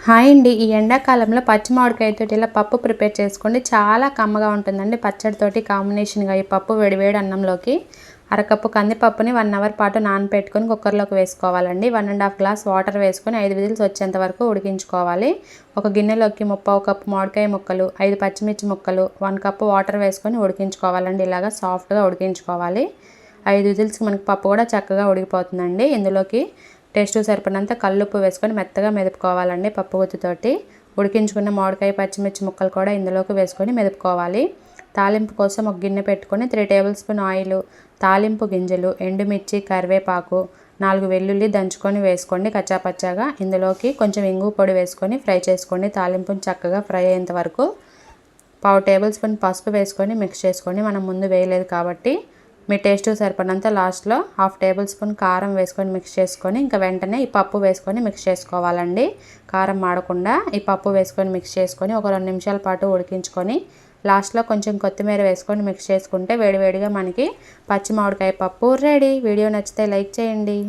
Hi అండి. ఈ ఎండాకాలంలో పచ్చి మామిడికాయతోటి ఇలా పప్పు ప్రిపేర్ చేసుకోండి. చాలా కమ్మగా ఉంటుందండి. పచ్చడితోటి కాంబినేషన్గా ఈ పప్పు వేడివేడి అన్నంలోకి అరకప్పు కందిపప్పుని 1 అవర్ పాటు నానబెట్టుకొని కుక్కర్లోకి వేసుకోవాలండి. 1½ గ్లాస్ వాటర్ వేసుకొని 5 విజిల్స్ వచ్చేంత వరకు ఉడికించుకోవాలి. ఒక గిన్నెలోకి 1/2 కప్పు మామిడికాయ ముక్కలు, 5 పచ్చిమిర్చి ముక్కలు, 1 కప్పు వాటర్ వేసుకొని ఉడికించుకోవాలండి. ఇలాగా సాఫ్ట్గా ఉడికించుకోవాలి. 5 విజిల్స్కి మనకి పప్పు కూడా చక్కగా ఉడికిపోతుందండి. ఇందులోకి టేస్ట్ సరిపడినంత కల్లుప్పు వేసుకొని మెత్తగా మెదుపుకోవాలండి. పప్పు గుత్తితోటి ఉడికించుకున్న మామిడికాయ పచ్చిమిర్చి ముక్కలు కూడా ఇందులోకి వేసుకొని మెదుపుకోవాలి. తాలింపు కోసం ఒక గిన్నె పెట్టుకొని 3 టేబుల్ స్పూన్ ఆయిల్, తాలింపు గింజలు, ఎండుమిర్చి, కరివేపాకు, 4 వెల్లుల్లి దంచుకొని వేసుకోండి కచ్చాపచ్చాగా. ఇందులోకి కొంచెం ఇంగు పొడి వేసుకొని ఫ్రై చేసుకోండి. తాలింపుని చక్కగా ఫ్రై అయ్యేంత వరకు 1/2 టేబుల్ స్పూన్ పసుపు వేసుకొని మిక్స్ చేసుకోండి. మనం ముందు వేయలేదు కాబట్టి మీ టేస్ట్ సరిపడినంత లాస్ట్లో 1/2 టేబుల్ స్పూన్ కారం వేసుకొని మిక్స్ చేసుకొని ఇంకా వెంటనే ఈ పప్పు వేసుకొని మిక్స్ చేసుకోవాలండి. కారం మాడకుండా ఈ పప్పు వేసుకొని మిక్స్ చేసుకొని ఒక 2 నిమిషాల పాటు ఉడికించుకొని లాస్ట్లో కొంచెం కొత్తిమీర వేసుకొని మిక్స్ చేసుకుంటే వేడివేడిగా మనకి పచ్చి మామిడికాయ పప్పు రెడీ. వీడియో నచ్చితే లైక్ చేయండి.